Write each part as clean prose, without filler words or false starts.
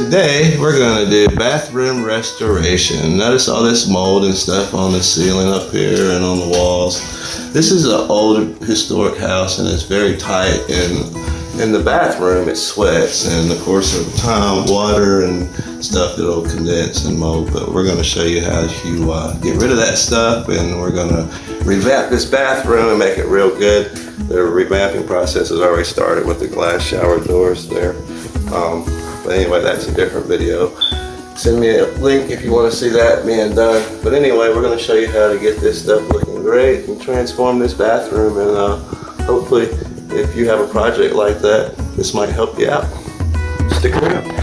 Today we're going to do bathroom restoration. Notice all this mold and stuff on the ceiling up here and on the walls. This is an old historic house and it's very tight, and in the bathroom it sweats, and of course over time water and stuff, it'll condense and mold. But we're going to show you how to get rid of that stuff, and we're going to revamp this bathroom and make it real good. The revamping process has already started with the glass shower doors there. But anyway, that's a different video. Send me a link if you want to see that being done. But anyway, we're going to show you how to get this stuff looking great and transform this bathroom. And hopefully, if you have a project like that, this might help you out. Stick around.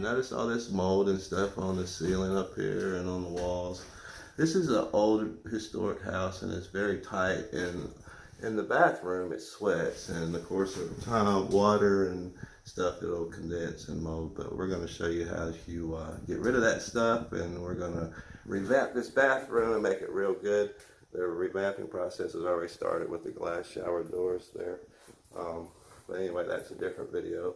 Notice all this mold and stuff on the ceiling up here and on the walls. This is an old historic house and it's very tight, and in the bathroom it sweats, and of course over time water and stuff, it'll condense and mold. But we're going to show you how to get rid of that stuff, and we're going to revamp this bathroom and make it real good. The revamping process has already started with the glass shower doors there. But anyway, that's a different video.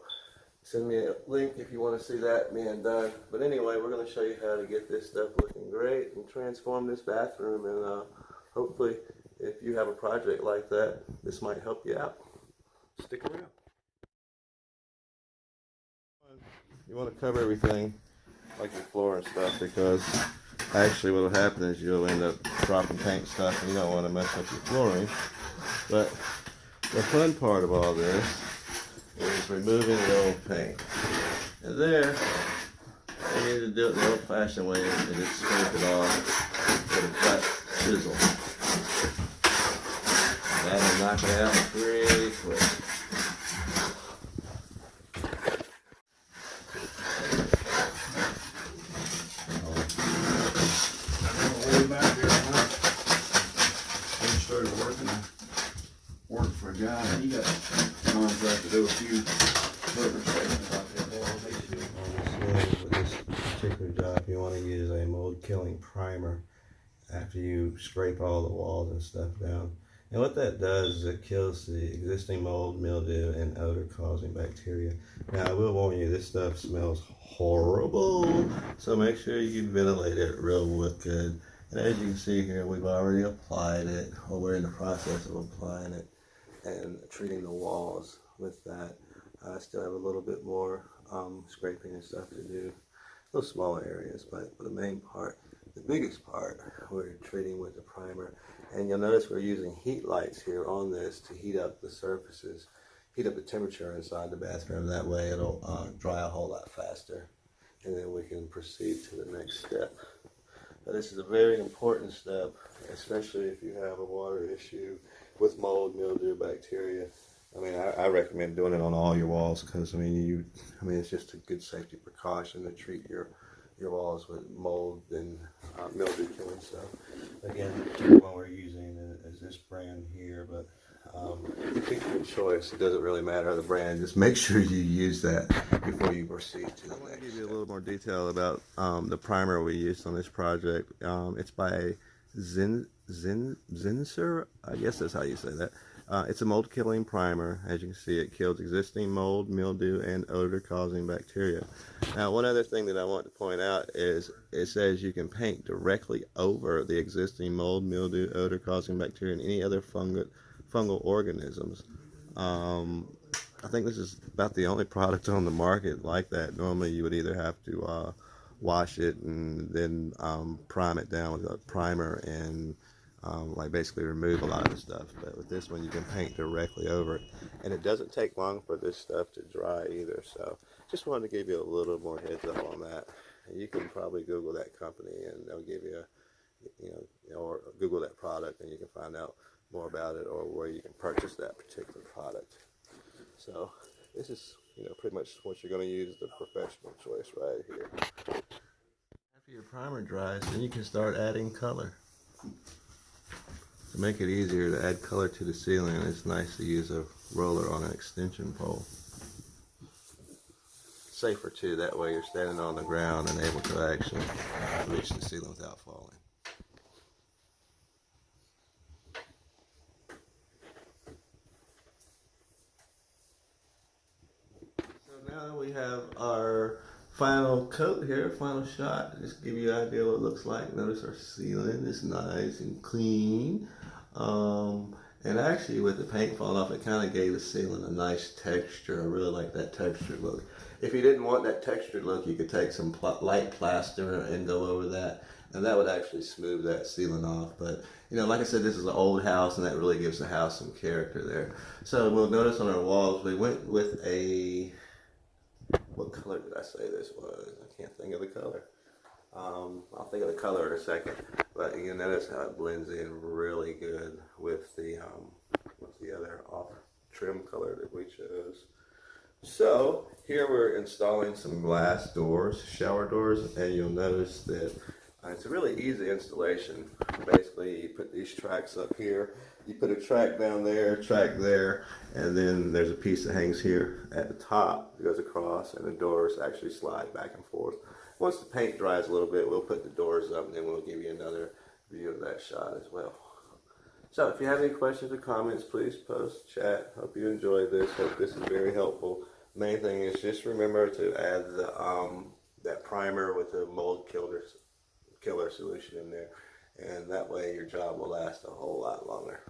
Send me a link if you want to see that being done. But anyway, we're going to show you how to get this stuff looking great and transform this bathroom. And hopefully, if you have a project like that, this might help you out. Stick around. You want to cover everything, like your floor and stuff, because actually what will happen is you'll end up dropping paint stuff, and you don't want to mess up your flooring. But the fun part of all this is removing the old paint. And there, you need to do it the old-fashioned way and just scrape it off with a flat chisel. That'll knock it out pretty quick. Work for a guy, and he got a contract to do a few filter stations out there. With this particular job, you want to use a mold killing primer after you scrape all the walls and stuff down. And what that does is it kills the existing mold, mildew, and odor causing bacteria. Now I will warn you, this stuff smells horrible, so make sure you ventilate it real good. And as you can see here, we've already applied it, or we're in the process of applying it and treating the walls with that. I still have a little bit more scraping and stuff to do. Those smaller areas, but for the main part, the biggest part, we're treating with the primer. And you'll notice we're using heat lights here on this to heat up the surfaces, heat up the temperature inside the bathroom. That way it'll dry a whole lot faster, and then we can proceed to the next step. Now, this is a very important step, especially if you have a water issue with mold, mildew, bacteria. I mean, I recommend doing it on all your walls, because I mean, it's just a good safety precaution to treat your walls with mold and mildew killing stuff. Again, the one we're using is this brand here, but pick your choice. It doesn't really matter the brand. Just make sure you use that before you proceed to the next. I want to give you a little more detail about the primer we used on this project. It's by Zinser. I guess that's how you say that. It's a mold killing primer. As you can see, it kills existing mold, mildew, and odor causing bacteria. Now, one other thing that I want to point out is it says you can paint directly over the existing mold, mildew, odor causing bacteria, and any other fungal organisms. I think this is about the only product on the market like that. Normally you would either have to wash it and then prime it down with a primer and like basically remove a lot of the stuff. But with this one you can paint directly over it, and it doesn't take long for this stuff to dry either. So just wanted to give you a little more heads up on that. You can probably Google that company and they'll give you or Google that product and you can find out more about it, or where you can purchase that particular product. So this is pretty much what you're going to use, the professional choice right here. After your primer dries, then you can start adding color. To make it easier to add color to the ceiling, it's nice to use a roller on an extension pole. Safer too, that way you're standing on the ground and able to actually reach the ceiling without falling. Now we have our final coat here, final shot. Just give you an idea what it looks like. Notice our ceiling is nice and clean. And actually with the paint falling off, it kind of gave the ceiling a nice texture. I really like that textured look. If you didn't want that textured look, you could take some light plaster and go over that. And that would actually smooth that ceiling off. But, like I said, this is an old house, and that really gives the house some character there. So we'll notice on our walls, we went with a... What color did I say this was? I can't think of the color. I'll think of the color in a second. But you notice how it blends in really good with the what's the other off trim color that we chose. So here we're installing some glass doors, shower doors, and you'll notice that it's a really easy installation. Basically, you put these tracks up here. You put a track down there, track there, and then there's a piece that hangs here at the top. It goes across, and the doors actually slide back and forth. Once the paint dries a little bit, we'll put the doors up, and then we'll give you another view of that shot as well. So if you have any questions or comments, please post, chat. Hope you enjoyed this. Hope this is very helpful. Main thing is just remember to add the that primer with the mold killer solution in there, and that way your job will last a whole lot longer.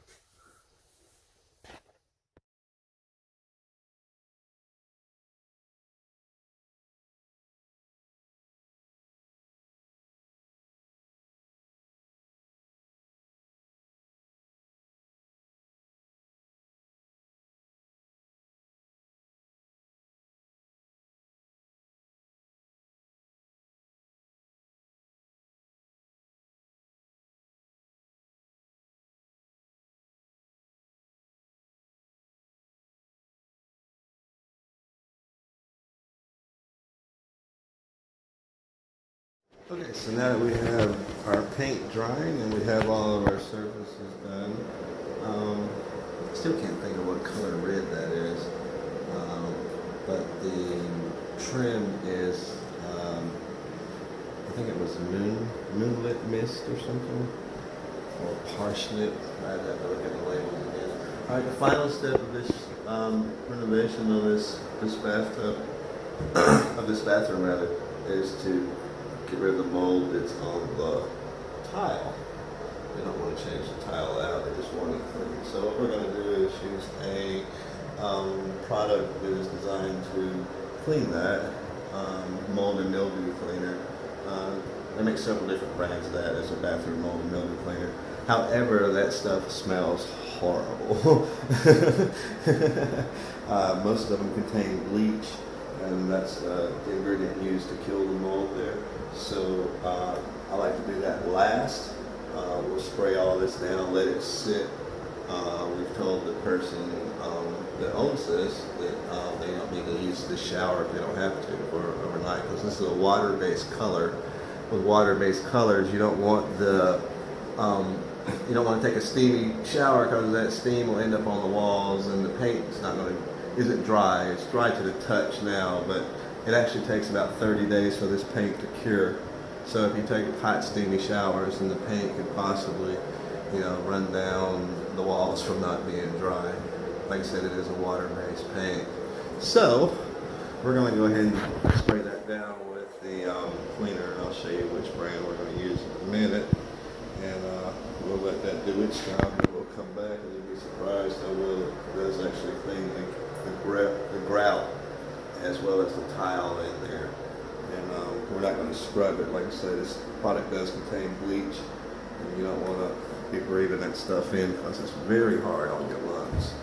Okay, so now that we have our paint drying and we have all of our surfaces done, still can't think of what color red that is, but the trim is, I think it was moonlit mist or something, or parsnip. I'd have to look at the labels again. All right, the final step of this renovation of this bathtub, of this bathroom rather, is to get rid of the mold that's on the tile. They don't want to change the tile out, they just want it clean. So what we're going to do is use a product that is designed to clean that, mold and mildew cleaner. They make several different brands of that as a bathroom mold and mildew cleaner. However, that stuff smells horrible. Most of them contain bleach, and that's the ingredient used to kill the mold there. So I like to do that last. We'll spray all this down, let it sit. We've told the person that owns this that they don't need to use the shower if they don't have to for overnight, because this is a water-based color. With water-based colors, you don't want the You don't want to take a steamy shower because that steam will end up on the walls and the paint is not going to, isn't dry. It's dry to the touch now, but it actually takes about 30 days for this paint to cure. So if you take hot steamy showers, then the paint could possibly, you know, run down the walls from not being dry. Like I said, it is a water-based paint. So we're going to go ahead and spray that down with the cleaner, and I'll show you which brand we're going to use in a minute. And we'll let that do its job, and we'll come back, and you'll be surprised how well it does actually clean the grout as well as the tile in there. And we're not going to scrub it. Like I said, this product does contain bleach, and you don't want to be breathing that stuff in because it's very hard on your lungs.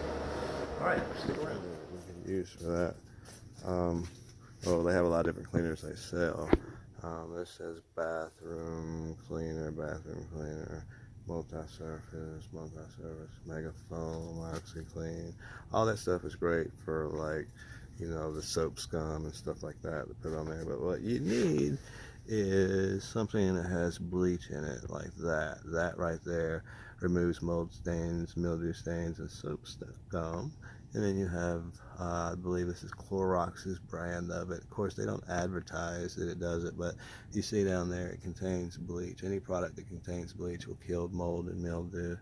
All right, stick around. We can use for that. Well, they have a lot of different cleaners they sell. This says bathroom cleaner, multi-surface, mega foam, OxyClean. All that stuff is great for, like, you know, the soap scum and stuff like that to put on there. But what you need is something that has bleach in it, like that. That right there removes mold stains, mildew stains, and soap scum. And then you have, I believe this is Clorox's brand of it. Of course, they don't advertise that it does it, but you see down there it contains bleach. Any product that contains bleach will kill mold and mildew.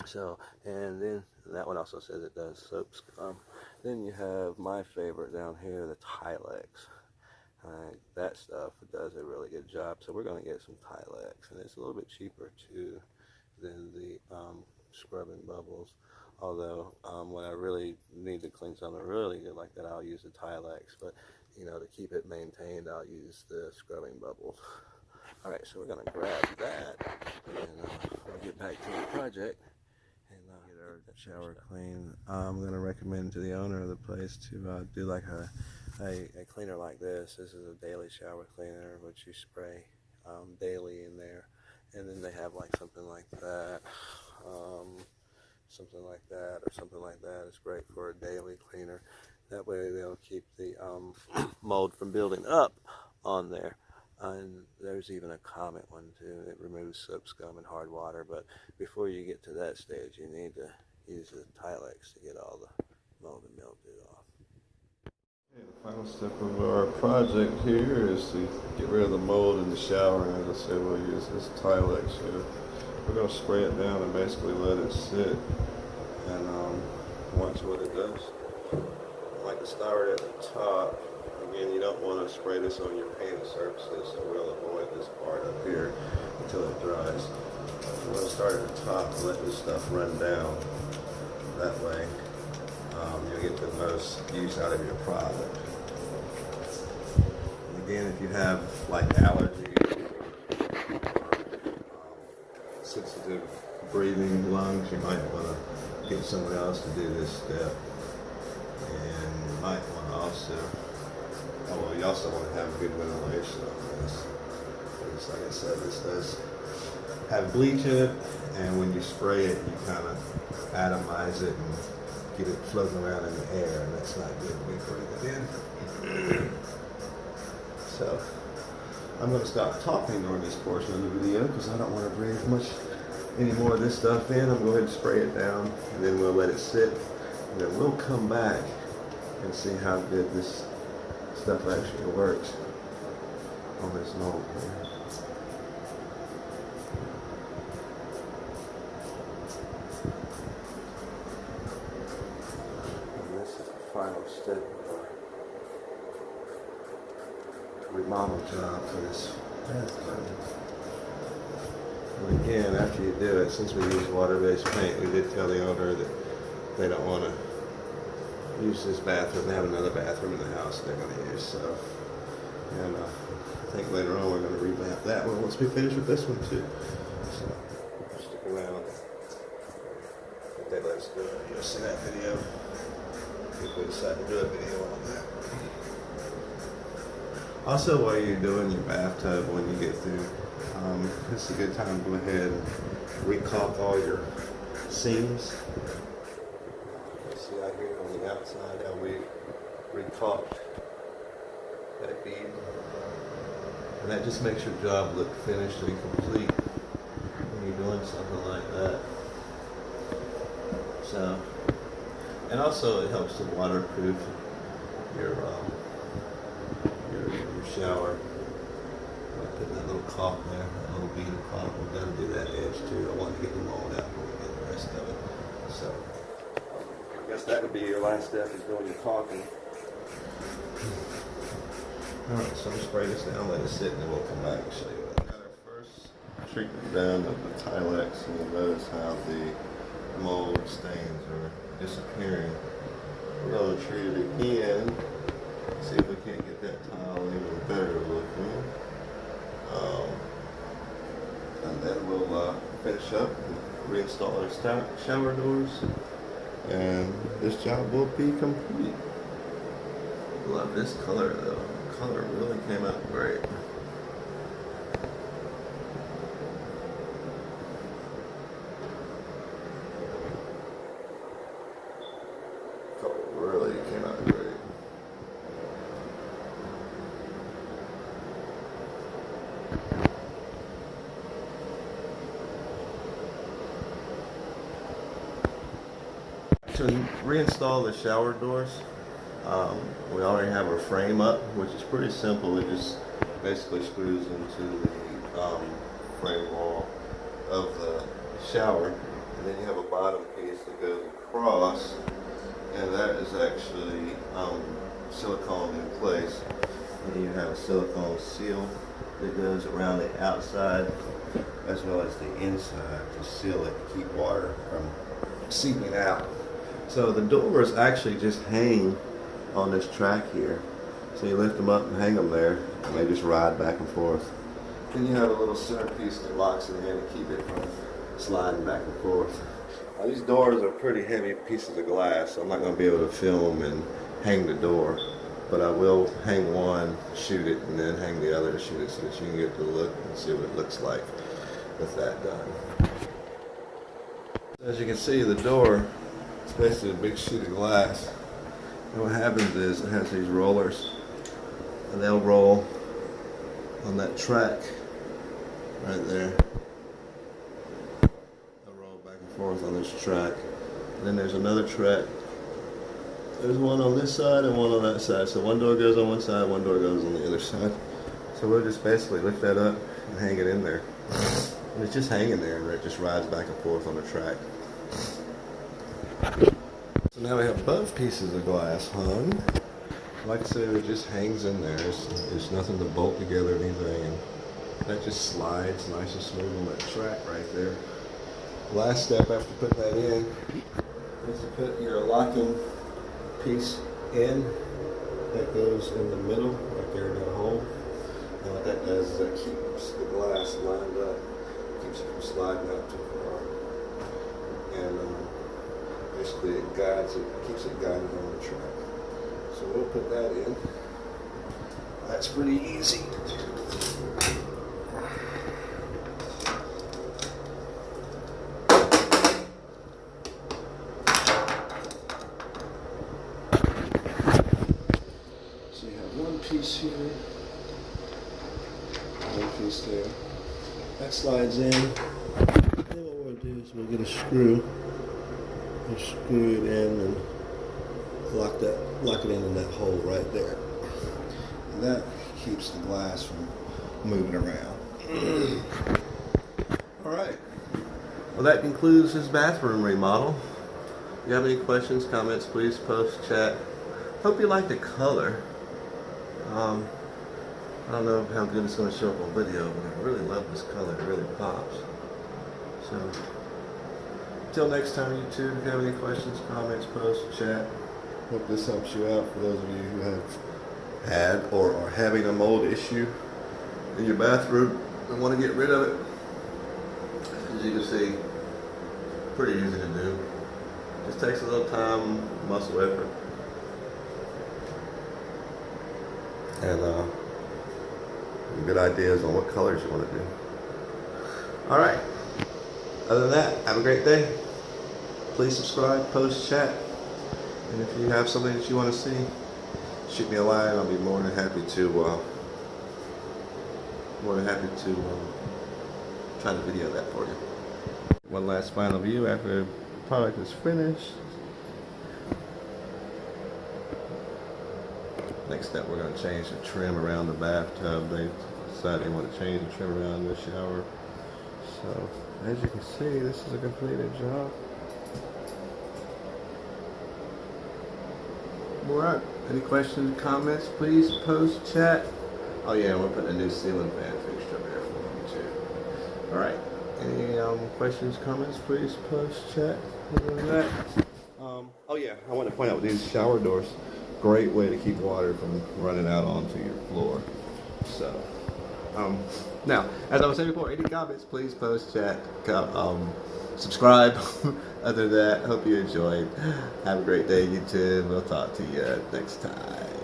So, and then that one also says it does soap scum. Then you have my favorite down here, the Tilex. That stuff does a really good job. So we're going to get some Tilex, and it's a little bit cheaper too than the scrubbing bubbles. Although when I really need to clean something really good like that, I'll use the Tilex. But you know, to keep it maintained, I'll use the scrubbing bubbles. All right, so we're going to grab that, and we'll get back to the project and get our shower clean. I'm going to recommend to the owner of the place to do like a cleaner like this. This is a daily shower cleaner, which you spray daily in there. And then they have like something like that, or something like that. It's great for a daily cleaner. That way they'll keep the mold from building up on there. And there's even a Comet one too. It removes soap scum and hard water. But before you get to that stage, you need to use the Tilex to get all the mold and mildew off. Okay, the final step of our project here is to get rid of the mold in the shower. And as I said, we'll use this Tilex here. We're going to spray it down and basically let it sit and watch what it does. I like to start at the top. Again, you don't want to spray this on your painted surfaces, so we'll avoid this part up here until it dries. I'm going to start at the top and let this stuff run down. That way you'll get the most use out of your product. And again, if you have like allergies or sensitive breathing lungs, you might want to get someone else to do this step. And you might want to also, you also want to have good ventilation on this. Because like I said, this does have bleach in it, and when you spray it, you kind of atomize it and get it floating around in the air, and that's not good when we breathe it in. So, I'm going to stop talking during this portion of the video because I don't want to breathe any more of this stuff in. I'm going to go ahead and spray it down, and then we'll let it sit, and then we'll come back and see how good this stuff actually works on this mold here. And this is the final step of our remodel job for this bathroom. And again, after you do it, since we use water-based paint, we did tell the owner that they don't want to use this bathroom. They have another bathroom in the house they're going to use. So, and I think later on we're going to revamp that one once we finish with this one too. So, stick around. If they let us do it, you'll see that video. If we decide to do a video on that. Also, while you're doing your bathtub, when you get through, this is a good time to go ahead and recaulk all your seams. See out here on the outside how we recaulked that bead. And that just makes your job look finished and complete. So, and also it helps to waterproof your your shower. I put that little caulk there, that little bead of caulk. We're gonna do that edge too. I want to get the mold out when we get the rest of it. So, I guess that would be your last step, is doing your caulking. Alright, so I'm spray this down, let it sit, and then we'll come back and show you that. Got our first treatment done of the Tilex, and you'll notice how the mold stains are disappearing. We're going to treat it again, see if we can't get that tile even better looking. And then we'll finish up and reinstall our shower doors, and this job will be complete. Love this color though. The color really came out great. Color really came out great. To reinstall the shower doors, we already have our frame up, which is pretty simple. It just basically screws into the frame wall of the shower, and then you have a bottom piece that goes across, and that is actually silicone in place. And you have a silicone seal that goes around the outside as well as the inside to seal it, to keep water from seeping out. So the doors actually just hang on this track here. So you lift them up and hang them there, and they just ride back and forth. Then you have a little centerpiece that locks it in to keep it from sliding back and forth. Now, these doors are pretty heavy pieces of glass, so I'm not going to be able to film and hang the door. But I will hang one, shoot it, and then hang the other to shoot it, so that you can get the look and see what it looks like with that done. As you can see, the door, it's basically a big sheet of glass. And what happens is it has these rollers, and they'll roll on that track right there. They'll roll back and forth on this track. And then there's another track. There's one on this side and one on that side. So one door goes on one side, one door goes on the other side. So we'll just basically lift that up and hang it in there. And it's just hanging there, and it just rides back and forth on the track. So now we have both pieces of glass hung. Like I said, it just hangs in there. There's nothing to bolt together or anything. And that just slides nice and smooth on that track right there. Last step after putting that in is to put your locking piece in. That goes in the middle, right there in that hole. And what that does is that keeps the glass lined up, keeps it from sliding out too far. And basically it guides it, keeps it guided on the track. So we'll put that in. That's pretty easy. So you have one piece here, one piece there. That slides in. Then what we'll do is we'll get a screw. We'll screw it in and lock it in that hole right there. And that keeps the glass from moving around. Alright. Well, that concludes this bathroom remodel. If you have any questions, comments, please post, chat. Hope you like the color. I don't know how good it's going to show up on video, but I really love this color. It really pops. So, until next time, YouTube, if you have any questions, comments, post, chat. Hope this helps you out for those of you who have had or are having a mold issue in your bathroom and want to get rid of it. As you can see, pretty easy to do. Just takes a little time, muscle effort. And good ideas on what colors you want to do. Alright. Other than that, have a great day. Please subscribe, post, chat. And if you have something that you want to see, shoot me a line. I'll be more than happy to try to video that for you. One last final view after product is finished. Next step, we're going to change the trim around the bathtub. They decided they want to change the trim around the shower. So, as you can see, this is a completed job. Alright, any questions, comments, please post, chat. Oh yeah, we're putting a new ceiling fan fixture up there for you too. Alright, any questions, comments, please post, chat. Other than that, oh yeah, I want to point out with these shower doors, great way to keep water from running out onto your floor. So, now, as I was saying before, any comments, please post, chat, subscribe. Other than that, hope you enjoyed. Have a great day, YouTube. We'll talk to you next time.